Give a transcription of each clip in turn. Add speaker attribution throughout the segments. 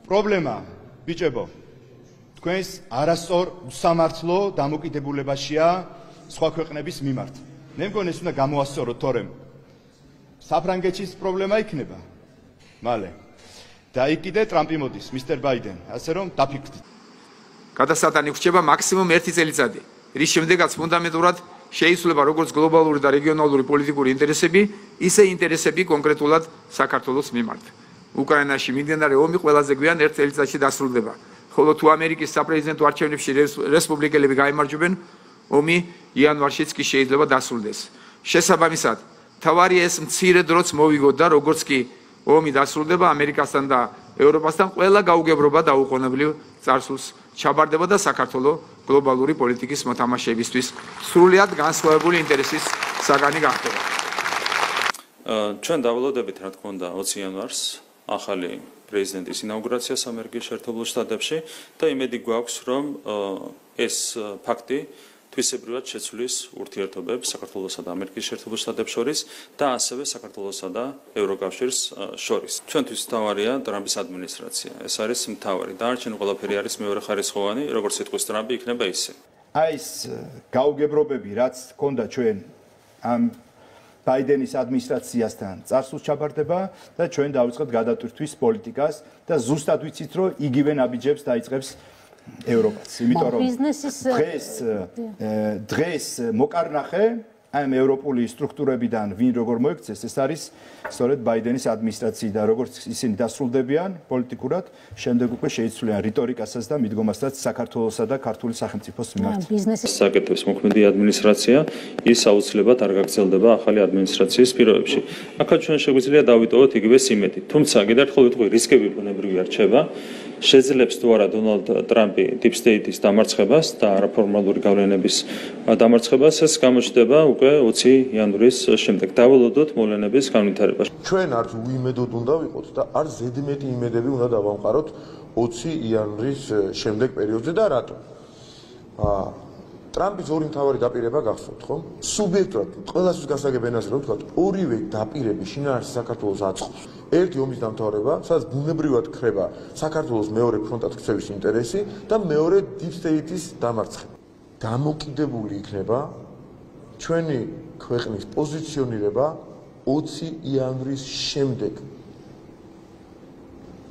Speaker 1: პრობლემა, ბიჭებო, თქვენს არასწორ უსამართლო დამოკიდებულებაშია სხვა ქვეყნების მიმართ. მე მგონი ეს უნდა გამოასწოროთ, თორემ საფრანგეთის პრობლემა იქნება. მალე. და იქ კიდე ტრამპი მოდის, მისტერ ბაიდენ, ასე რომ დაფიქრდით.
Speaker 2: გადასატანი ვრჩება მაქსიმუმ 1 წელიწადი, რის შემდეგაც ფუნდამენტურად შეიცვლება როგორც გლობალური და რეგიონალური პოლიტიკური ინტერესები, ისე ინტერესები კონკრეტულად საქართველოს მიმართ. უკრაინაში მიმდინარე ომი ყველაზე გვიან 1 წელიწადში დასრულდება, ხოლო თუ ამერიკის საპრეზიდენტო არჩევნებში რესპუბლიკელები გაიმარჯვებენ, ომი იანვარშიც კი შეიძლება დასრულდეს. შესაბამისად, თავარი ეს მცირე დროც მოვიგოთ და როგორც კი ომი დასრულდება, ამერიკასთან და ევროპასთან ყველა გაუგებრობა და უყოვნებლივ წარსულს ჩაბარდება და საქართველოს გლობალური პოლიტიკის მოთამაშეებისთვის სრულიად განსხვავებული ინტერესის საგანი გახდება.
Speaker 3: ჩვენ დავალოდებით, რა თქმა უნდა, 20 იანვარს ახალი პრეზიდენტის ინაუგურაციას ამერიკის შეერთებულ შტატებში და იმედი გვაქვს, რომ ეს ფაქტი თვისებრივად შეცვლის ურთიერთობებს საქართველოსა და ამერიკის შეერთებულ შტატებს შორის და ასევე საქართველოსა და ევროკავშირს შორის. ჩვენთვის მთავარია ტრამპის ადმინისტრაცია. ეს არის მთავარი. დანარჩენი ყველაფერი არის მეორეხარისხოვანი, როგორც სიტყვის ტრამპი იქნება ისე.
Speaker 1: აი ეს გაუგებრობები, რაც ჰქონდა ჩვენ ამ ბაიდენის ადმინისტრაციასთან წარსულს ჩაბარდება და ჩვენ დავიწყებთ გადატვირთვის პოლიტიკას და ზუსტად ვიცით, რომ იგივე ნაბიჯებს დაიწყებს ევროპაც. იმიტომ რომ დღეს მოკარნახე ამ ევროპული სტრუქტურებიდან ვინ როგორ მოექცეს, ეს არის სწორედ ბაიდენის ადმინისტრაციიდან, როგორც ისინი დასრულდებიან პოლიტიკურად, შემდეგ უკვე შეიცვლიან რიტორიკასაც და მიდგომასაც საქართველოსა და ქართული სახელმწიფოს მიმართ.
Speaker 3: საკეთებს მოქმედი ადმინისტრაცია, ის აუცილებლად არ გაგრძელდება ახალი ადმინისტრაციის პირობებში. აქაც ჩვენ შეგვიძლია დავიტოვოთ იგივე სიმეტი. თუმცა კიდევ ერთხელ ვიტყვი, რისკები ბუნებრივია რჩება. შეძლებს თუ არა დონალდ ტრამპი დიპ სტეიტის დამარცხებას და არაფორმალური გავლენების დამარცხებას, ეს გამოჩნდება უკვე 20 იანვრის შემდეგ. დავალოდოთ მოვლენების განვითარებაში.
Speaker 4: ჩვენ არც უიმედოდ უნდა ვიყოთ და არც ზედმეტი იმედები უნდა დავამყაროთ 20 იანვრის შემდეგ პერიოდზე და რატომ? ტრამპის ორი მთავარი დაპირება გახსოვთ, ხო? სუბიექტურად ყველასთვის გასაგებ ენაზე რომ ვთქვათ, ორივე დაპირების შინაარსი საქართველოს აწყობს. ერთი ომის დამთავრება, სადაც ბუნებრივად ქრება საქართველოს მეორე ფრონტად ქცევის ინტერესი და მეორე დიპ სტეიტის დამარცხება. დამოკიდებული იქნება ჩვენი ქვეყნის პოზიციონირება 20 იანვრის შემდეგ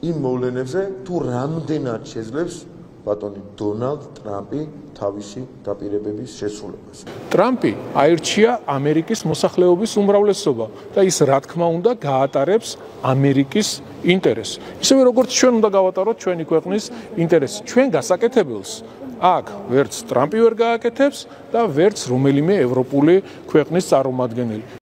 Speaker 4: იმ მოვლენებზე, თუ რამდენად შეძლებს ბატონი დონალდ ტრამპი თავისი დაპირებების შესრულებას.
Speaker 5: ტრამპი აირჩია ამერიკის მოსახლეობის უმრავლესობა და ის რა თქმა უნდა გაატარებს ამერიკის ინტერესს. ისევე როგორც ჩვენ უნდა გავატაროთ ჩვენი ქვეყნის ინტერესი. ჩვენ გასაკეთებელს აქ ვერც ტრამპი ვერ გააკეთებს და ვერც რომელიმე ევროპული ქვეყნის წარმომადგენელი.